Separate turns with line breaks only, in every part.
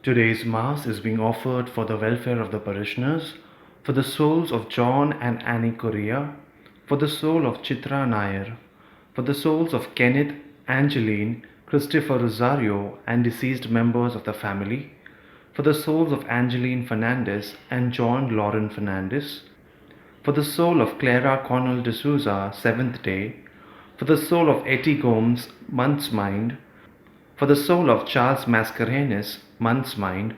Today's Mass is being offered for the welfare of the parishioners, for the souls of John and Annie Correa, for the soul of Chitra Nair, for the souls of Kenneth, Angeline, Christopher Rosario, and deceased members of the family, for the souls of Angeline Fernandez and John Lauren Fernandez, for the soul of Clara Connell D'Souza, seventh day, for the soul of Etty Gomes, month's mind, for the soul of Charles Mascarenes, month's mind,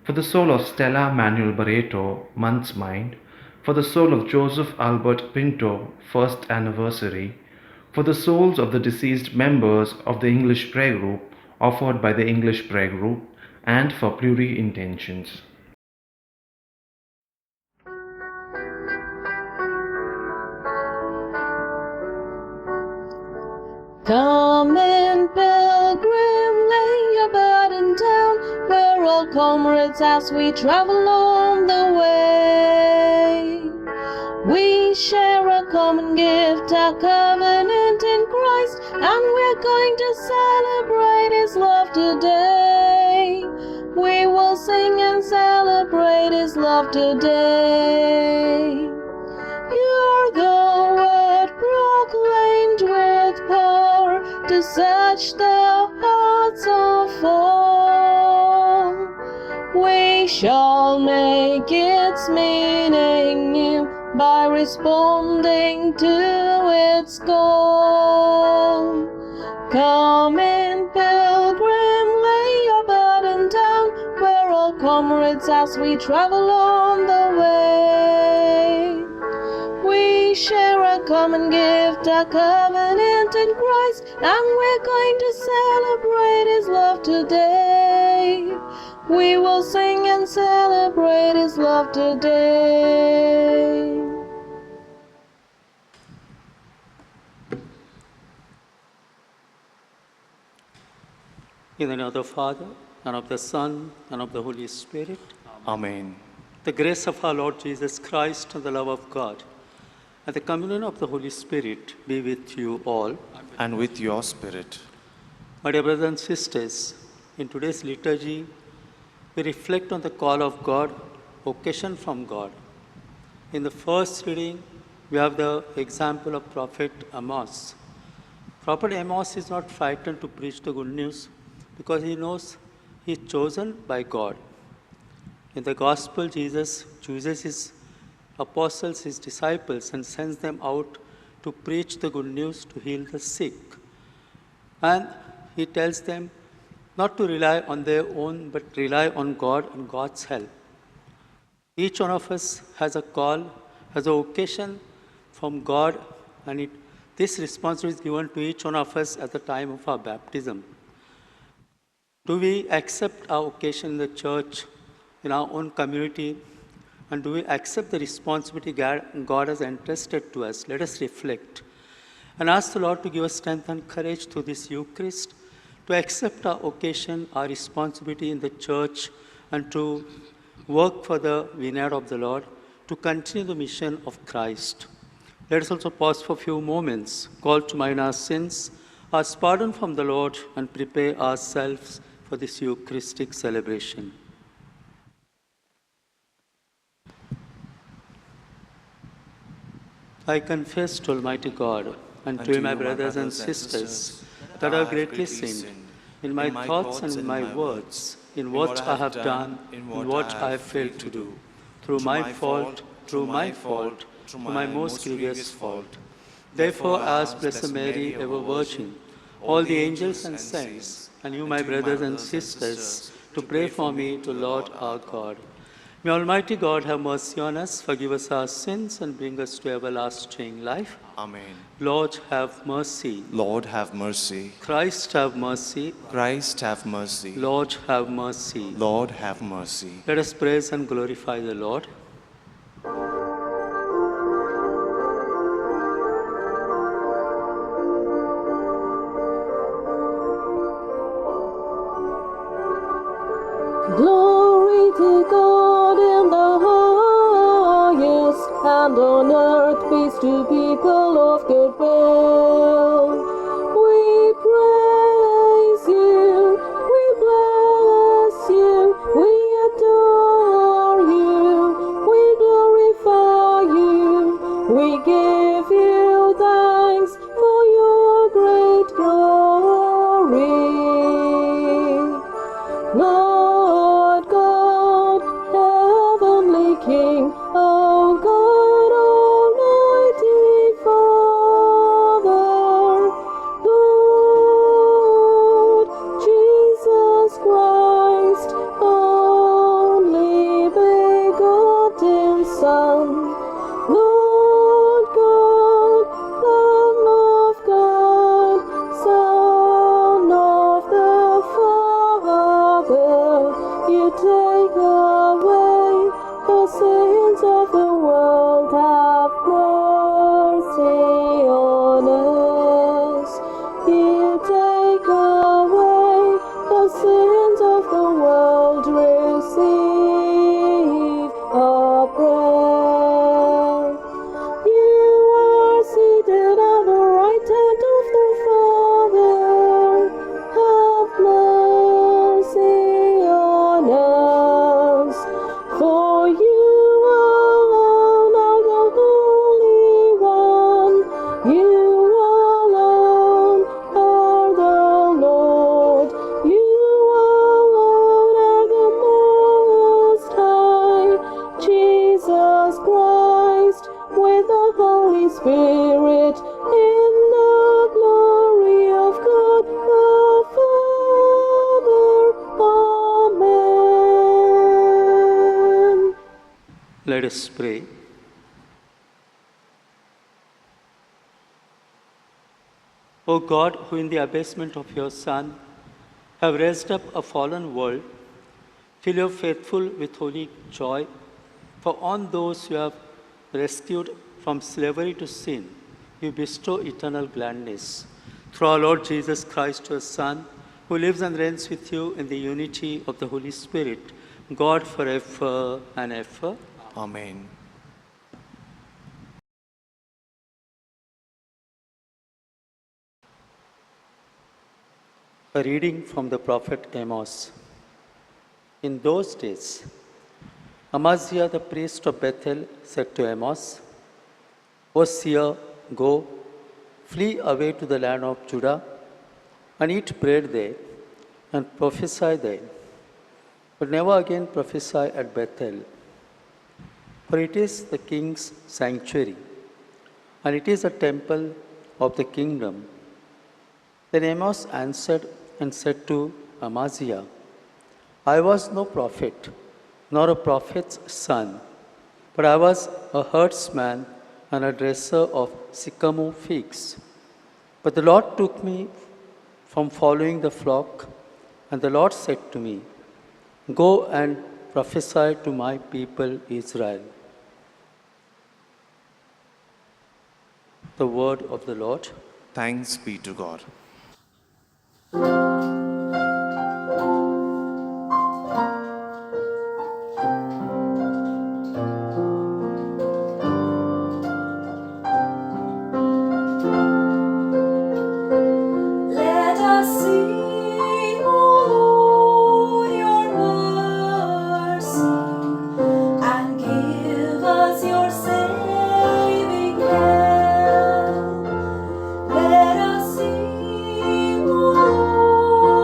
for the soul of Stella Manuel Barreto, month's mind, for the soul of Joseph Albert Pinto, first anniversary, for the souls of the deceased members of the English prayer group offered by the English prayer group, and for pluri intentions.
Come in, pilgrim, lay your burden down. We're all comrades as we travel on the way. We share a common gift, a covenant in Christ, and we're going to celebrate His love today. We will sing and celebrate His love today. You're the word proclaimed with power to search the hearts of all. We shall make its meaning new by responding to its call. Come in, pilgrim, lay your burden down. We're all comrades as we travel on the way. We share a common gift, a covenant in Christ, and we're going to celebrate His love today. We will sing and celebrate His love today.
In the name of the Father, and of the Son, and of the Holy Spirit.
Amen.
The grace of our Lord Jesus Christ and the love of God and the communion of the Holy Spirit be with you all.
And with your spirit.
My dear brothers and sisters, in today's liturgy, we reflect on the call of God, vocation from God. In the first reading, we have the example of Prophet Amos. Prophet Amos is not frightened to preach the good news because he knows he is chosen by God. In the Gospel, Jesus chooses His apostles, His disciples, and sends them out to preach the good news, to heal the sick. And He tells them not to rely on their own, but rely on God and God's help. Each one of us has a call, has a vocation from God, and this responsibility is given to each one of us at the time of our baptism. Do we accept our vocation in the church, in our own community, and do we accept the responsibility God has entrusted to us? Let us reflect and ask the Lord to give us strength and courage through this Eucharist to accept our vocation, our responsibility in the church, and to work for the vineyard of the Lord, to continue the mission of Christ. Let us also pause for a few moments, call to mind our sins, ask pardon from the Lord, and prepare ourselves for this Eucharistic celebration. I confess to Almighty God and to you, my brothers and sisters, that I have greatly sinned in my thoughts and in my words, in what I have done, in what I have failed to do, through my fault, through my most grievous fault. Therefore, as Blessed Mary, ever Virgin, all the angels and saints, and you, my brothers and sisters, to pray for me to Lord our God. May Almighty God have mercy on us, forgive us our sins, and bring us to everlasting life.
Amen.
Lord, have mercy.
Lord, have mercy.
Christ, have mercy.
Christ, have mercy.
Lord, have mercy.
Lord, have mercy.
Let us praise and glorify the Lord.
Glory to God in the highest, and on earth peace to people of good will. We praise you, we bless you, King, our God, Almighty Father, Lord Jesus Christ, only begotten Son, Lord God, Lamb of God, Son of the Father, you take away the sins of the world, have mercy on us. You take away the sins of the world, receive our prayer. You are seated at the right hand of the Father. Have mercy on us. For you alone are the Holy One. You alone are the Lord. You alone are the Most High. Jesus Christ, with the Holy Spirit, in the glory of God the Father. Amen.
Let us pray. O God, who in the abasement of your Son have raised up a fallen world, fill your faithful with holy joy, for on those you have rescued from slavery to sin, you bestow eternal gladness. Through our Lord Jesus Christ, your Son, who lives and reigns with you in the unity of the Holy Spirit, God forever and ever.
Amen.
A reading from the prophet Amos. In those days, Amaziah the priest of Bethel said to Amos, O seer, go, flee away to the land of Judah, and eat bread there, and prophesy there. But never again prophesy at Bethel, for it is the king's sanctuary, and it is a temple of the kingdom. Then Amos answered and said to Amaziah, I was no prophet, nor a prophet's son, but I was a herdsman and a dresser of sycamore figs. But the Lord took me from following the flock, and the Lord said to me, Go and prophesy to my people Israel. The word of the Lord.
Thanks be to God.
Let us sing, O Lord, your mercy, and give us your saving help. Let us sing, O Lord,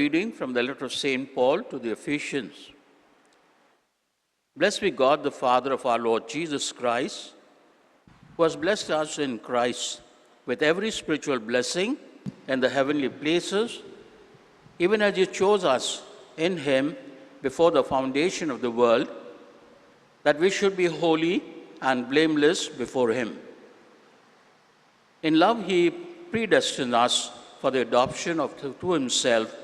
reading from the letter of St. Paul to the Ephesians. Blessed be God, the Father of our Lord Jesus Christ, who has blessed us in Christ with every spiritual blessing in the heavenly places, even as He chose us in Him before the foundation of the world, that we should be holy and blameless before Him. In love, He predestined us for the adoption to Himself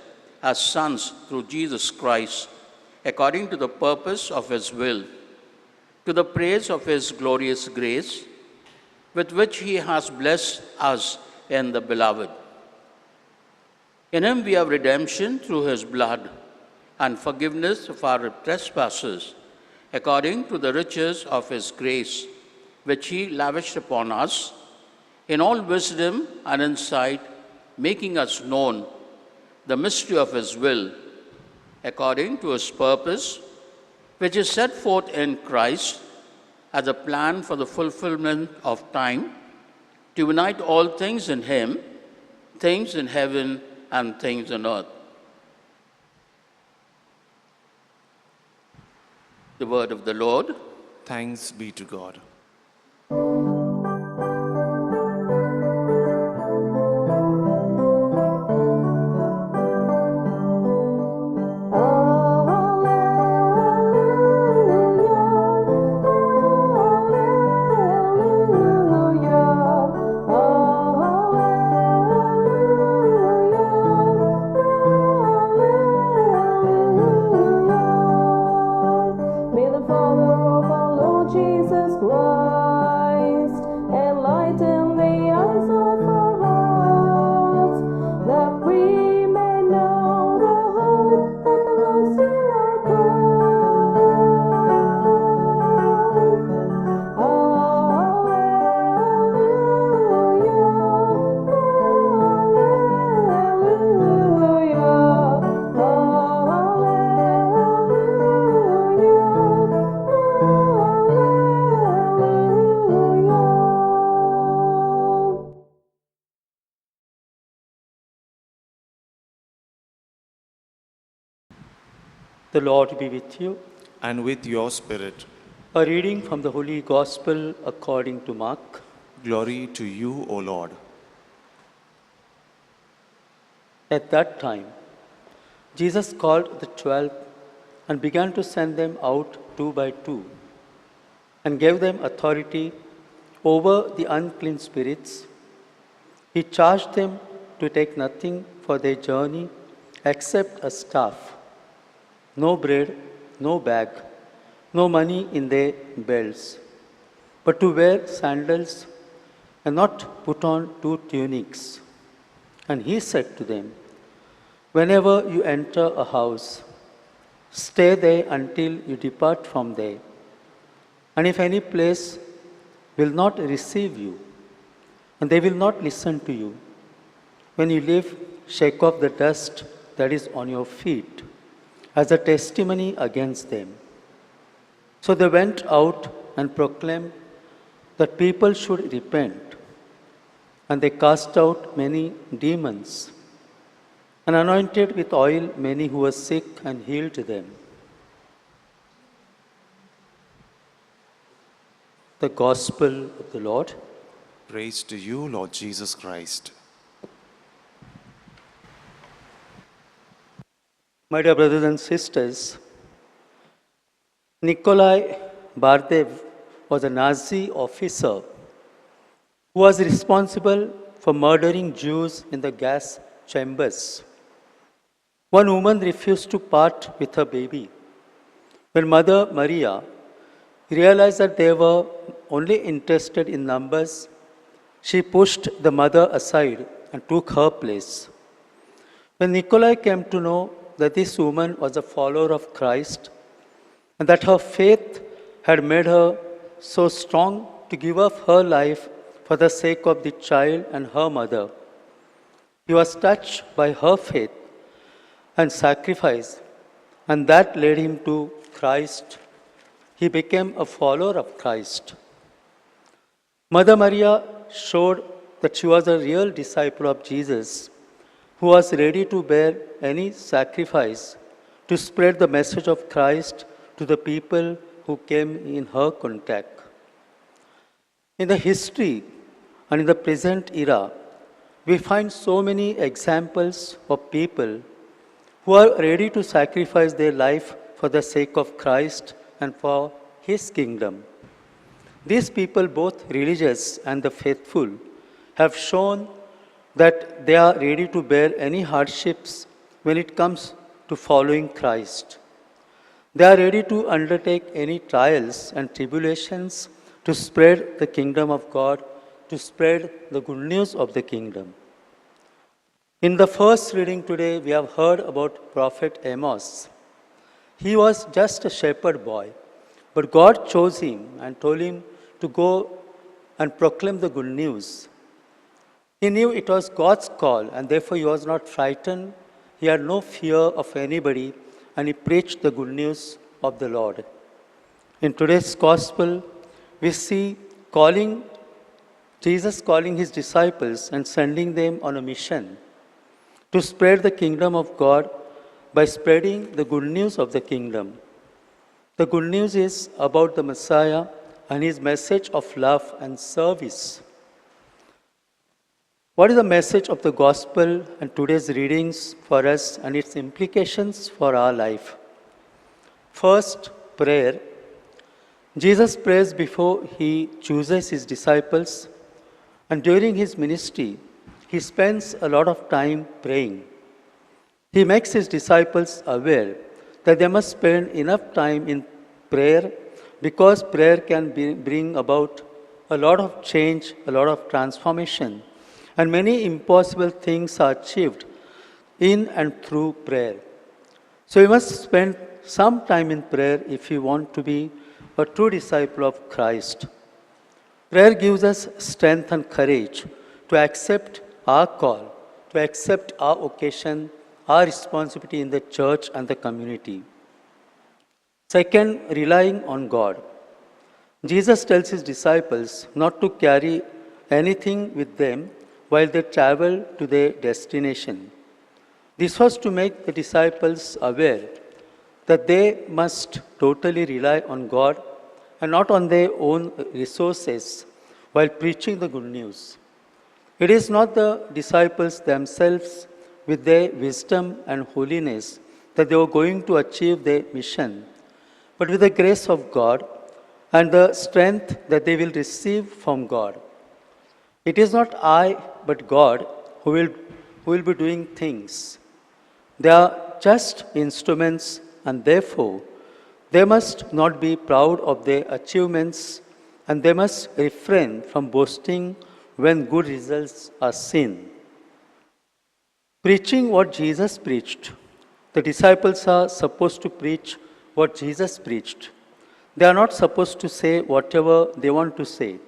as sons through Jesus Christ, according to the purpose of His will, to the praise of His glorious grace, with which He has blessed us in the Beloved. In Him we have redemption through His blood and forgiveness of our trespasses, according to the riches of His grace, which He lavished upon us, in all wisdom and insight, making us known the mystery of His will, according to His purpose, which is set forth in Christ as a plan for the fulfillment of time, to unite all things in Him, things in heaven and things on earth. The word of the Lord.
Thanks be to God.
May the Father of our Lord Jesus Christ enlighten the eyes of our hearts, that we may know the hope that belongs to our God.
The Lord be with you.
And with your spirit,
A reading from the Holy Gospel according to Mark.
glory to you, O Lord.
At that time, Jesus called the 12 and began to send them out 2 by 2, and gave them authority over the unclean spirits. He charged them to take nothing for their journey except a staff, no bread, no bag, no money in their belts, but to wear sandals and not put on 2 tunics. And he said to them, whenever you enter a house, stay there until you depart from there. And if any place will not receive you, and they will not listen to you, when you leave, shake off the dust that is on your feet as a testimony against them. So they went out and proclaimed that people should repent. And they cast out many demons and anointed with oil many who were sick and healed them. The Gospel of the Lord.
Praise to you, Lord Jesus Christ.
My dear brothers and sisters, Nikolai Bardev was a Nazi officer who was responsible for murdering Jews in the gas chambers. One woman refused to part with her baby. When Mother Maria realized that they were only interested in numbers, she pushed the mother aside and took her place. When Nikolai came to know that this woman was a follower of Christ and that her faith had made her so strong to give up her life for the sake of the child and her mother, he was touched by her faith and sacrifice, and that led him to Christ. He became a follower of Christ. Mother Maria showed that she was a real disciple of Jesus who was ready to bear any sacrifice to spread the message of Christ to the people who came in her contact. In the history and in the present era, we find so many examples of people who are ready to sacrifice their life for the sake of Christ and for His kingdom. These people, both religious and the faithful, have shown that they are ready to bear any hardships when it comes to following Christ. They are ready to undertake any trials and tribulations to spread the kingdom of God, to spread the good news of the kingdom. In the first reading today, we have heard about Prophet Amos. He was just a shepherd boy, but God chose him and told him to go and proclaim the good news. He knew it was God's call, and therefore he was not frightened. He had no fear of anybody, and he preached the good news of the Lord. In today's gospel, we see Jesus calling his disciples and sending them on a mission to spread the kingdom of God by spreading the good news of the kingdom. The good news is about the Messiah and his message of love and service. What is the message of the gospel and today's readings for us and its implications for our life? First, prayer. Jesus prays before he chooses his disciples, and during his ministry, he spends a lot of time praying. He makes his disciples aware that they must spend enough time in prayer because prayer can bring about a lot of change, a lot of transformation, and many impossible things are achieved in and through prayer. So we must spend some time in prayer if we want to be a true disciple of Christ. Prayer gives us strength and courage to accept our call, to accept our occasion, our responsibility in the church and the community. Second, relying on God. Jesus tells his disciples not to carry anything with them while they travel to their destination. This was to make the disciples aware that they must totally rely on God and not on their own resources while preaching the good news. It is not the disciples themselves with their wisdom and holiness that they were going to achieve their mission, but with the grace of God and the strength that they will receive from God. It is not I, but God who will be doing things. They are just instruments, and therefore they must not be proud of their achievements, and they must refrain from boasting when good results are seen. Preaching what Jesus preached. The disciples are supposed to preach what Jesus preached. They are not supposed to say whatever they want to say.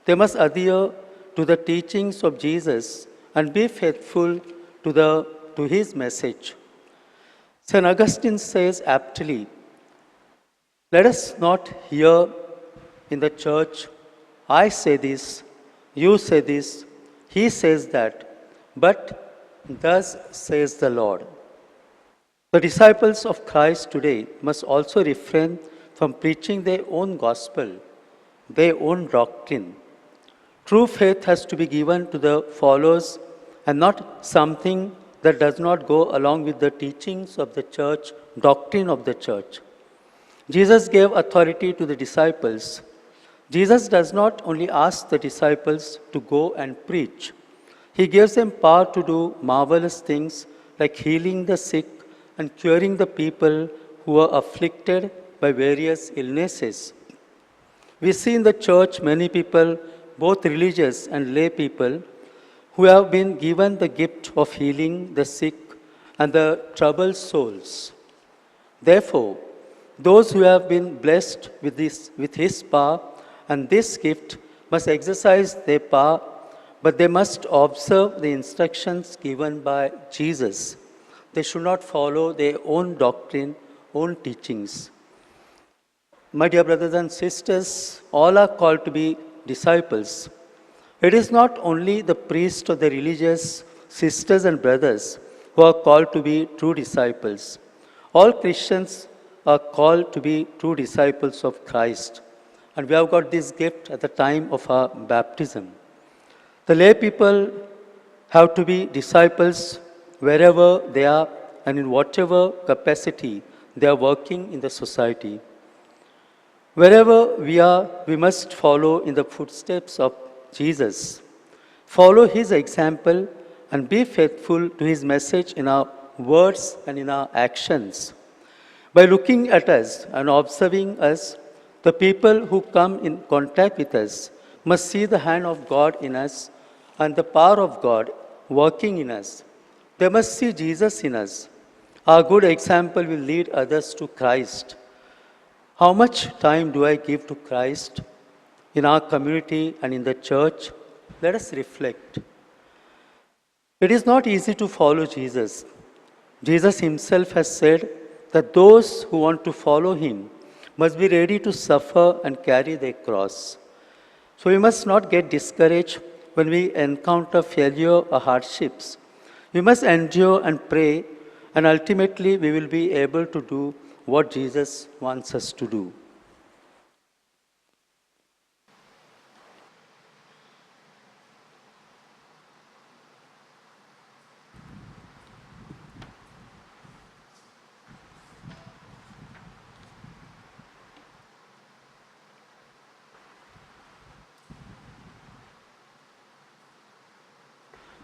They must adhere to the teachings of Jesus and be faithful to his message. St. Augustine says aptly, let us not hear in the church, I say this, you say this, he says that, but thus says the Lord. The disciples of Christ today must also refrain from preaching their own gospel, their own doctrine. True faith has to be given to the followers and not something that does not go along with the teachings of the church, doctrine of the church. Jesus gave authority to the disciples. Jesus does not only ask the disciples to go and preach, he gives them power to do marvelous things like healing the sick and curing the people who are afflicted by various illnesses. We see in the church many people, both religious and lay people, who have been given the gift of healing the sick and the troubled souls. Therefore, those who have been blessed with his power and this gift must exercise their power, but they must observe the instructions given by Jesus. They should not follow their own doctrine, own teachings. My dear brothers and sisters, all are called to be disciples. It is not only the priest or the religious sisters and brothers who are called to be true disciples. All Christians are called to be true disciples of Christ. And we have got this gift at the time of our baptism. The lay people have to be disciples wherever they are and in whatever capacity they are working in the society. Wherever we are, we must follow in the footsteps of Jesus. Follow his example and be faithful to his message in our words and in our actions. By looking at us and observing us, the people who come in contact with us must see the hand of God in us and the power of God working in us. They must see Jesus in us. Our good example will lead others to Christ. How much time do I give to Christ in our community and in the church? Let us reflect. It is not easy to follow Jesus. Jesus himself has said that those who want to follow him must be ready to suffer and carry their cross. So we must not get discouraged when we encounter failure or hardships. We must endure and pray, and ultimately we will be able to do what Jesus wants us to do.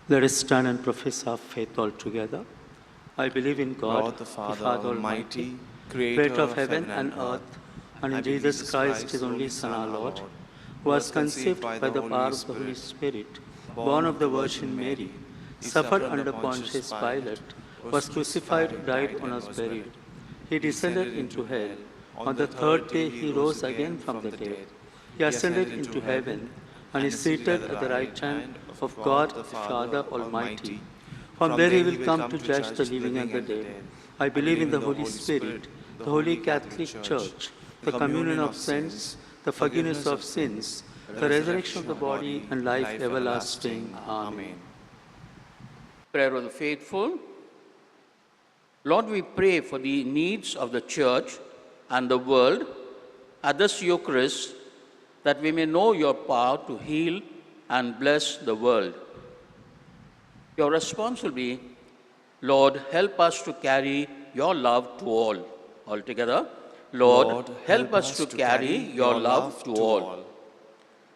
Let us stand and profess our faith all together. I believe in God,
Lord the Father Almighty,
creator of heaven and earth, and in Jesus Christ, his only Son, our Lord, who was conceived by the power of the Holy Spirit, born of the Virgin Mary, suffered under Pontius Pilate, was crucified, died, and was buried. He descended into hell. On the third day he rose again from the dead. He ascended into heaven and is seated at the right hand of God the Father Almighty. From there he will come to judge the living and the dead. I believe in the Holy Spirit, the Holy Catholic Church, the communion of saints, the forgiveness of sins, the resurrection of the body, and life everlasting. Amen.
Prayer of the faithful. Lord, we pray for the needs of the church and the world at this Eucharist, that we may know your power to heal and bless the world. Your response will be, Lord, help us to carry your love to all. All together. Lord, help us to carry your love to all.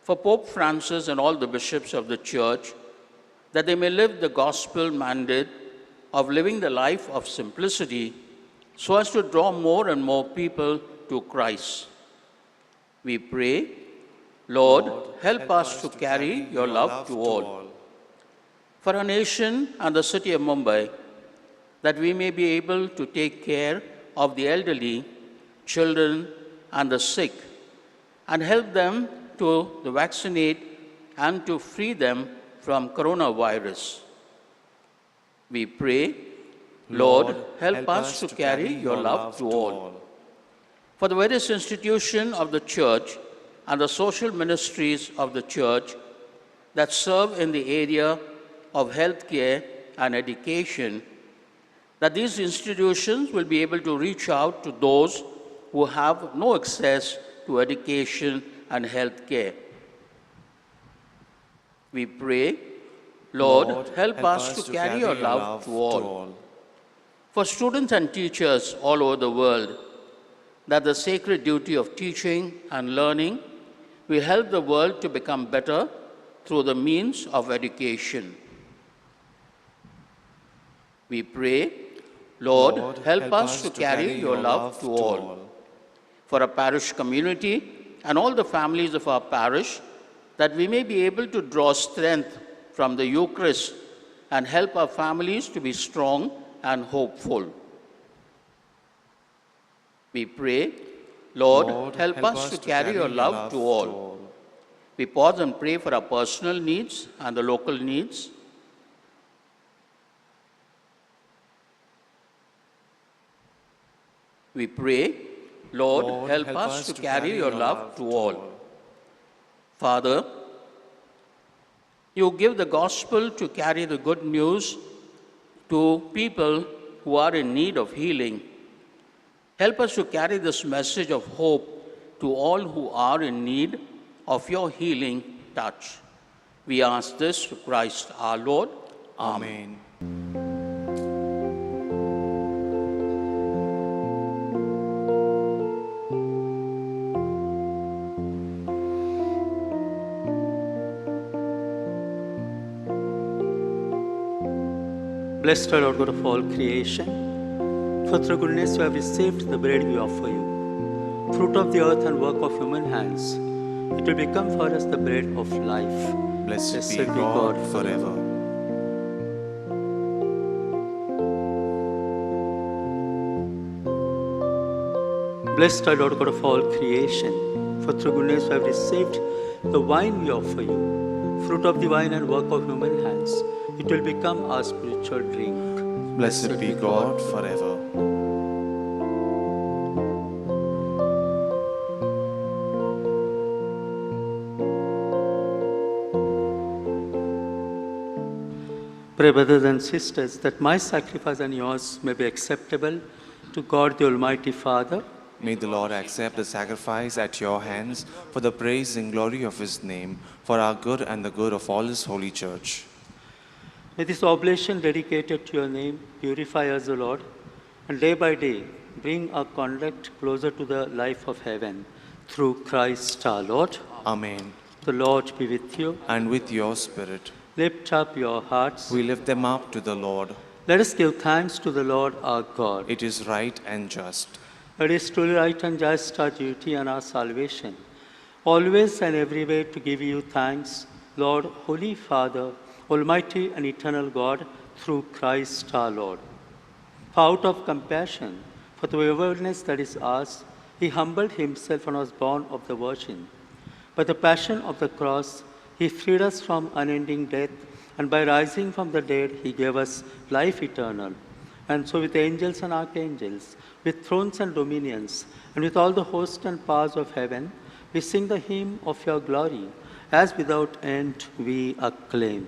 For Pope Francis and all the bishops of the Church, that they may live the gospel mandate of living the life of simplicity so as to draw more and more people to Christ. We pray, Lord, help us to carry your love to all. For our nation and the city of Mumbai, that we may be able to take care of the elderly, children, and the sick, and help them to vaccinate and to free them from coronavirus. We pray, Lord, help us to carry your love to all. For the various institutions of the Church and the social ministries of the Church that serve in the area of healthcare and education, that these institutions will be able to reach out to those who have no access to education and healthcare. We pray, Lord, help us to carry your love to all. For students and teachers all over the world, that the sacred duty of teaching and learning will help the world to become better through the means of education. We pray, Lord, help us to carry your love to all. For our parish community and all the families of our parish, that we may be able to draw strength from the Eucharist and help our families to be strong and hopeful. We pray, Lord, help us to carry your love to all. We pause and pray for our personal needs and the local needs. We pray, Lord, help us to carry your love to all. Father, You give the gospel to carry the good news to people who are in need of healing. Help us to carry this message of hope to all who are in need of your healing touch. We ask this through Christ our Lord.
Amen.
Blessed are Lord God of all creation, for through goodness you have received the bread we offer you, fruit of the earth and work of human hands. It will become for us the bread of life.
Blessed be God forever.
Blessed are Lord God of all creation, for through goodness you have received the wine we offer you, fruit of the vine and work of human hands. It will become our spiritual drink.
Blessed be God forever.
Pray, brothers and sisters, that my sacrifice and yours may be acceptable to God the Almighty Father.
May the Lord accept the sacrifice at your hands for the praise and glory of his name, for our good and the good of all his holy church.
May this oblation dedicated to your name purify us, O Lord, and day by day bring our conduct closer to the life of heaven. Through Christ our Lord.
Amen.
The Lord be with you.
And with your spirit,
Lift up your hearts.
we lift them up to the Lord.
Let us give thanks to the Lord our God.
It is right and just.
It is truly right and just, our duty and our salvation, always and everywhere to give you thanks, Lord, Holy Father, Almighty and eternal God, through Christ our Lord. For out of compassion for the waywardness that is ours, he humbled himself and was born of the Virgin. By the passion of the cross, he freed us from unending death, and by rising from the dead, he gave us life eternal. And so with angels and archangels, with thrones and dominions, and with all the hosts and powers of heaven, we sing the hymn of your glory, as without end we acclaim.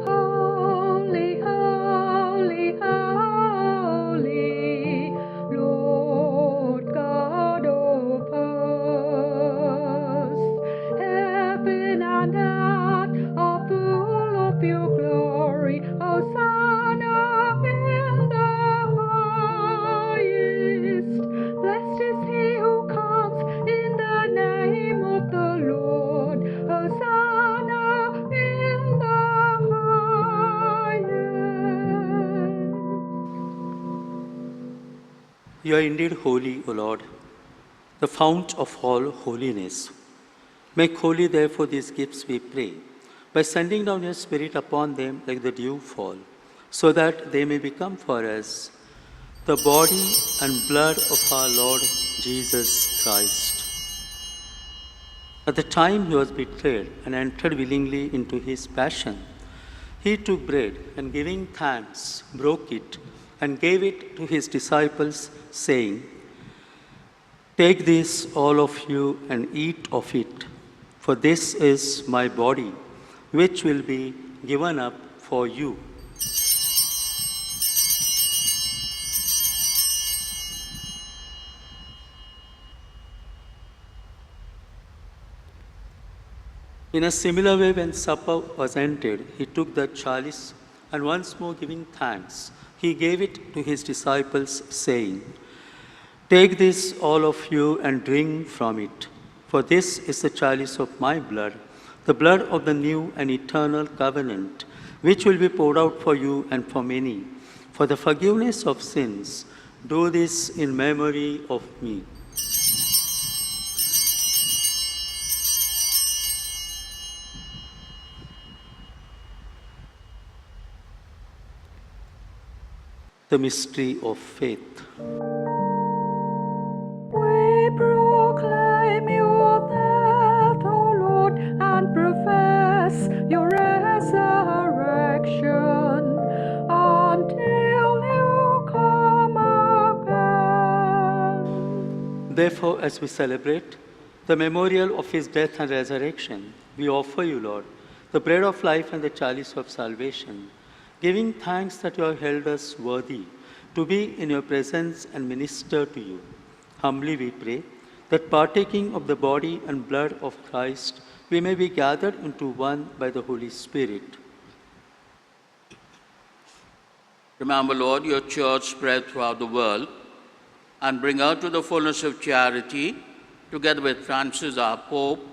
Holy, holy, holy, Lord God of hosts. Heaven and earth are full of your glory. Hosanna in the highest. Blessed is he who comes in the name of the Lord. Hosanna in the highest.
You are indeed holy, O Lord, the fount of all holiness. Make holy, therefore, these gifts, we pray, by sending down your Spirit upon them like the dew fall, so that they may become for us the body and blood of our Lord Jesus Christ. At the time he was betrayed and entered willingly into his passion, he took bread and giving thanks, broke it and gave it to his disciples, saying, "Take this, all of you, and eat of it, for this is my body, which will be given up for you." In a similar way, when supper was ended, he took the chalice, and once more giving thanks, he gave it to his disciples, saying, "Take this, all of you, and drink from it, for this is the chalice of my blood, the blood of the new and eternal covenant, which will be poured out for you and for many, for the forgiveness of sins. Do this in memory of me." The mystery of faith.
We proclaim your death, O Lord, and profess your resurrection until you come again.
Therefore, as we celebrate the memorial of his death and resurrection, we offer you, Lord, the bread of life and the chalice of salvation, giving thanks that you have held us worthy to be in your presence and minister to you. Humbly we pray that partaking of the body and blood of Christ, we may be gathered into one by the Holy Spirit.
Remember, Lord, your church spread throughout the world and bring her to the fullness of charity, together with Francis, our Pope,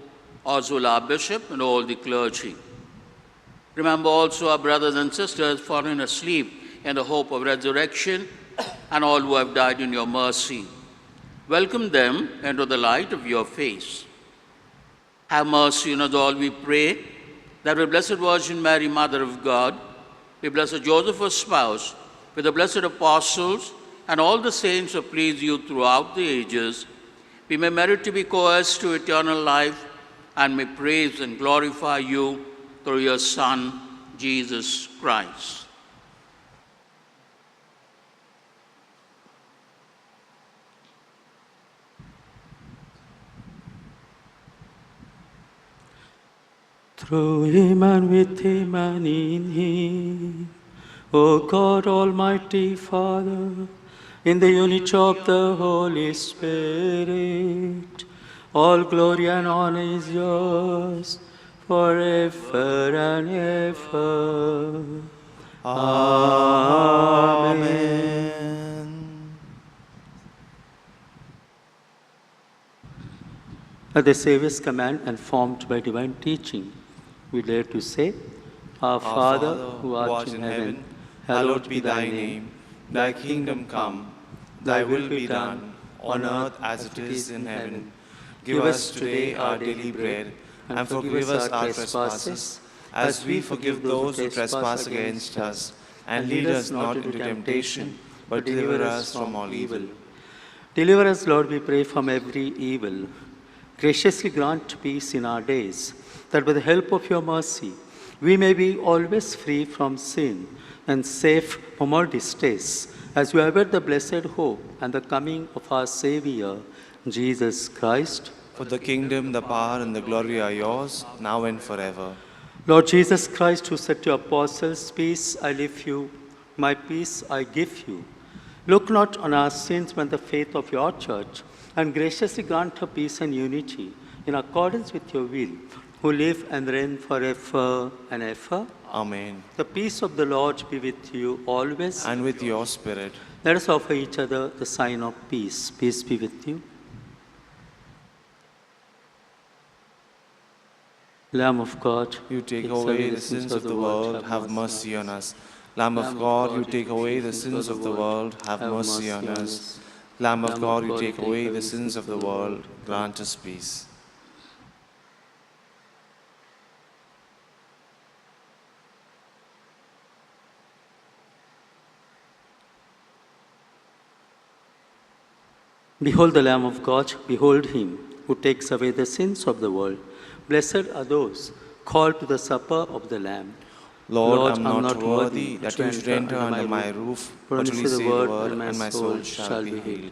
Oswald, our Bishop, and all the clergy. Remember also our brothers and sisters fallen asleep in the hope of resurrection, and all who have died in your mercy. Welcome them into the light of your face. Have mercy on us all, we pray, that with Blessed Virgin Mary, Mother of God, with Blessed Joseph, her spouse, with the blessed apostles, and all the saints who please you throughout the ages, we may merit to be co-heirs to eternal life, and may praise and glorify you through your Son, Jesus Christ.
Through him and with him and in him, O God, Almighty Father, in the unity of the Holy Spirit, all glory and honor is yours forever and ever.
Amen.
At the Saviour's command and formed by divine teaching, we dare to say, Our Father, who art in heaven,
hallowed be thy name. Thy kingdom come, thy will be done, on earth as it is in heaven. Give us today our daily bread, and forgive us our trespasses, as we forgive those who trespass against us. And lead us not into temptation, but deliver us from all evil.
Deliver us, Lord, we pray, from every evil. Graciously grant peace in our days, that by the help of your mercy, we may be always free from sin and safe from all distress, as we await the blessed hope and the coming of our Savior, Jesus Christ.
For the kingdom, the power, and the glory are yours, now and forever.
Lord Jesus Christ, who said to your apostles, Peace I leave you, my peace I give you. Look not on our sins but the faith of your church, and graciously grant her peace and unity in accordance with your will, who live and reign forever and ever.
Amen.
The peace of the Lord be with you always.
And with your spirit.
Let us offer each other the sign of peace. Peace be with you. Lamb of God,
You take away the sins of the world, have mercy on us. Lamb of God, you take away the sins of the world, have mercy on us. Lamb of God, you take away the sins of the world, grant us peace.
behold the Lamb of God, behold him who takes away the sins of the world. Blessed are those called to the supper of the Lamb.
Lord, I'm not worthy that you should enter under my roof, but only say the word, and my soul shall be healed.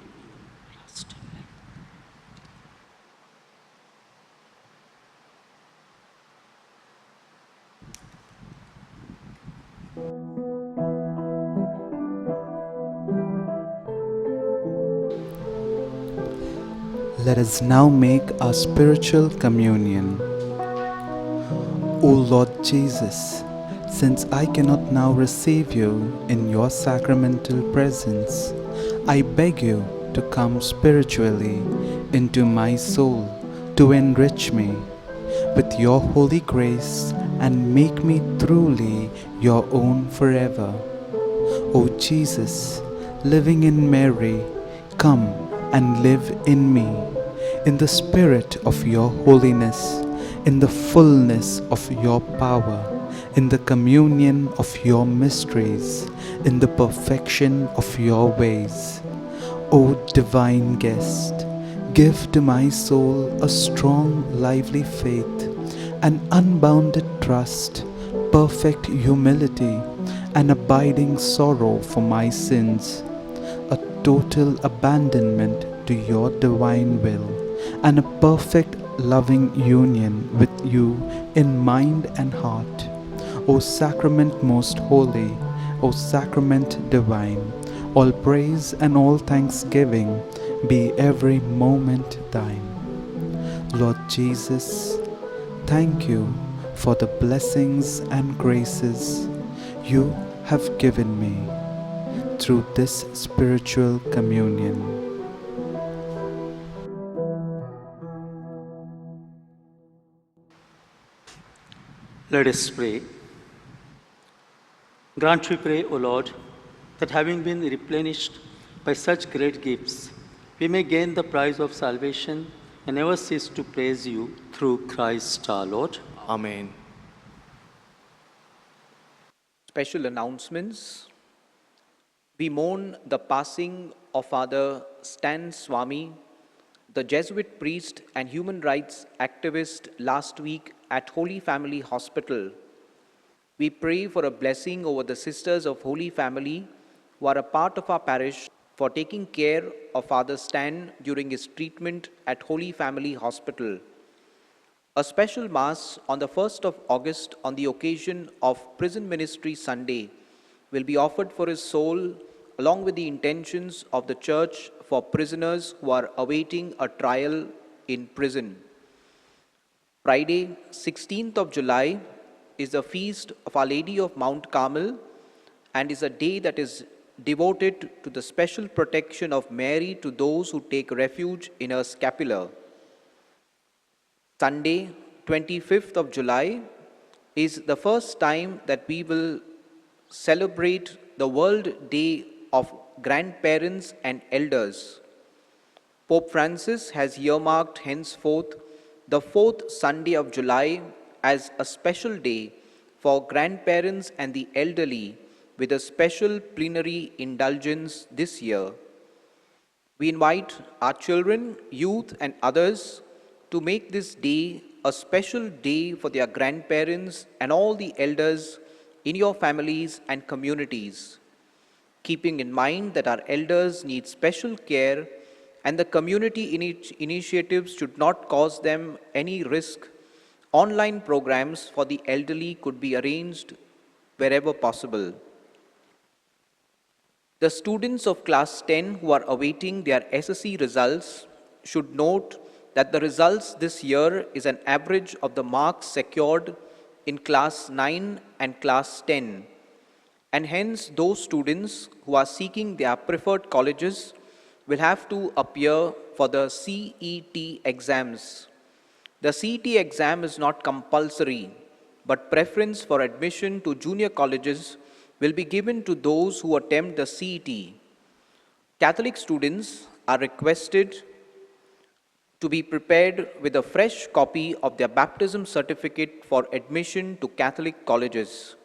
Let us now make our spiritual communion. O Lord Jesus, since I cannot now receive you in your sacramental presence, I beg you to come spiritually into my soul to enrich me with your holy grace and make me truly your own forever. O Jesus, living in Mary, come and live in me, in the spirit of your holiness, in the fullness of your power, in the communion of your mysteries, in the perfection of your ways. O divine guest, give to my soul a strong, lively faith, an unbounded trust, perfect humility, an abiding sorrow for my sins, a total abandonment to your divine will and a perfect loving union with you in mind and heart. O sacrament most holy, O sacrament divine, all praise and all thanksgiving be every moment thine. Lord Jesus, thank you for the blessings and graces you have given me through this spiritual communion.
Let us pray. Grant, we pray, O Lord, that having been replenished by such great gifts, we may gain the prize of salvation and never cease to praise you through Christ our Lord.
Amen.
Special announcements. We mourn the passing of Father Stan Swami, the Jesuit priest and human rights activist last week at Holy Family Hospital. We pray for a blessing over the Sisters of Holy Family who are a part of our parish for taking care of Father Stan during his treatment at Holy Family Hospital. A special Mass on the 1st of August on the occasion of Prison Ministry Sunday will be offered for his soul along with the intentions of the Church for prisoners who are awaiting a trial in prison. Friday, 16th of July is the feast of Our Lady of Mount Carmel and is a day that is devoted to the special protection of Mary to those who take refuge in her scapular. Sunday, 25th of July, is the first time that we will celebrate the World Day of Grandparents and Elders. Pope Francis has earmarked henceforth the fourth Sunday of July as a special day for grandparents and the elderly, with a special plenary indulgence this year. We invite our children, youth, and others to make this day a special day for their grandparents and all the elders in your families and communities, keeping in mind that our elders need special care and the community initiatives should not cause them any risk. Online programs for the elderly could be arranged wherever possible. The students of class 10 who are awaiting their SSC results should note that the results this year is an average of the marks secured in class 9 and class 10, and hence those students who are seeking their preferred colleges will have to appear for the CET exams. The CET exam is not compulsory, but preference for admission to junior colleges will be given to those who attempt the CET. Catholic students are requested to be prepared with a fresh copy of their baptism certificate for admission to Catholic colleges.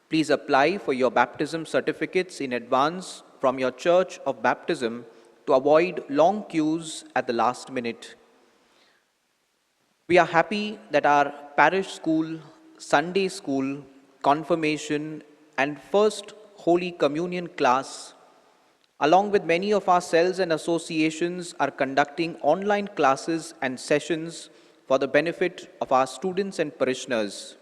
Please apply for your baptism certificates in advance from your church of baptism to avoid long queues at the last minute. We are happy that our parish school, Sunday school, confirmation, and First Holy Communion class, along with many of our cells and associations, are conducting online classes and sessions for the benefit of our students and parishioners.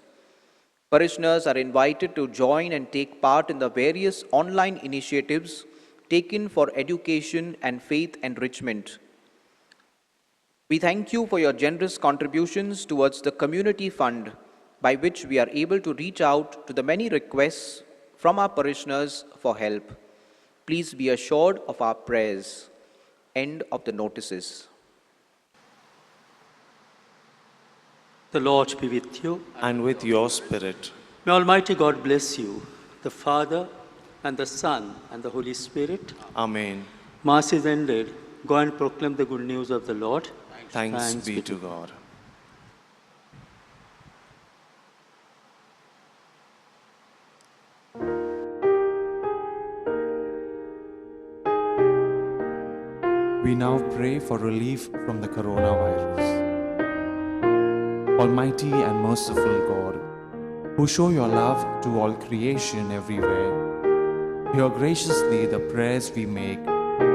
Parishioners are invited to join and take part in the various online initiatives taken for education and faith enrichment. We thank you for your generous contributions towards the community fund, by which we are able to reach out to the many requests from our parishioners for help. Please be assured of our prayers. End of the notices.
The Lord be with you.
And with your spirit.
May Almighty God bless you, the Father, and the Son, and the Holy Spirit.
Amen.
Mass is ended. Go and proclaim the good news of the Lord.
Thanks be to God. We now pray for relief from the coronavirus. Almighty and merciful God, who show your love to all creation everywhere, hear graciously the prayers we make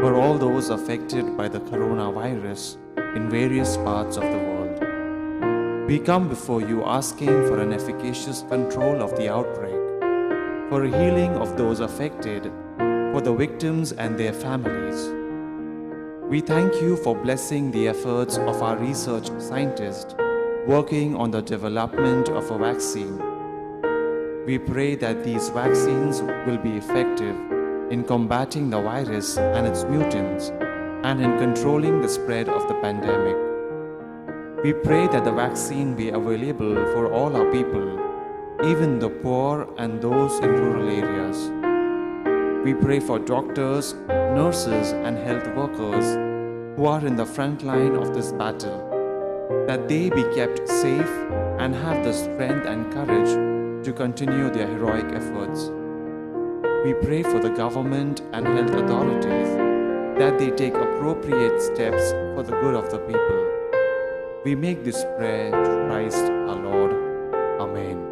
for all those affected by the coronavirus in various parts of the world. We come before you asking for an efficacious control of the outbreak, for healing of those affected, for the victims and their families. We thank you for blessing the efforts of our research scientists working on the development of a vaccine. We pray that these vaccines will be effective in combating the virus and its mutants and in controlling the spread of the pandemic. We pray that the vaccine be available for all our people, even the poor and those in rural areas. We pray for doctors, nurses, and health workers who are in the front line of this battle, that they be kept safe and have the strength and courage to continue their heroic efforts. We pray for the government and health authorities that they take appropriate steps for the good of the people. We make this prayer to Christ our Lord. Amen.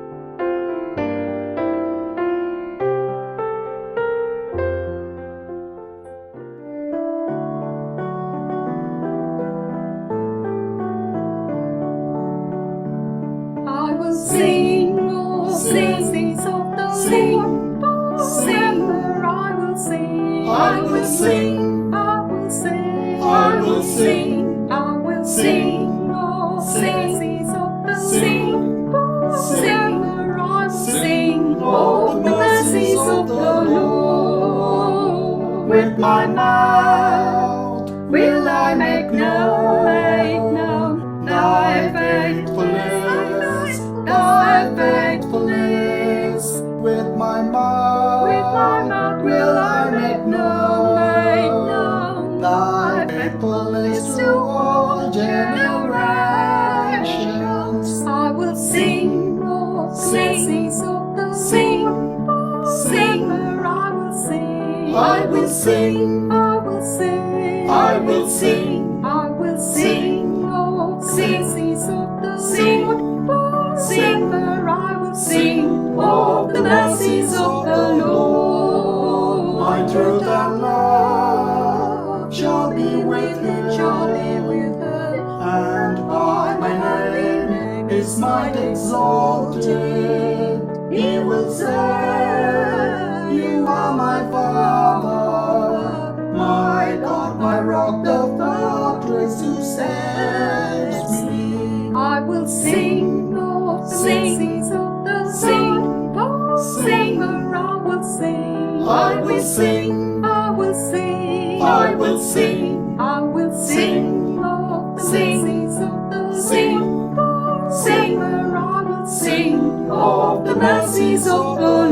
I will sing, oh, sing, of the sing, forever I will sing, I will sing, I will sing, I will sing, I will sing, oh, sing, of the sing, forever I will sing, oh, the mercies of the Lord. With my mouth will I make known thy faithfulness, thy faithfulness.
With my mouth
Will I make known
thy faithfulness to all generations.
I will sing, oh, sing of the sing, forever I will sing,
I will sing,
I will sing,
I will sing,
I will sing, oh, sing of the sing, forever I will sing, oh, the mercies of the Lord.
my truth and love shall be with her, and by my name his might exalted. He will say, you are my Father, my God, my rock, the fortress who saves me.
I will sing, oh, sing of the sing, forever I will sing,
I will sing,
I will sing,
I will sing,
I will sing, oh, the sings of the sing, forever I will sing, oh, the mercies of the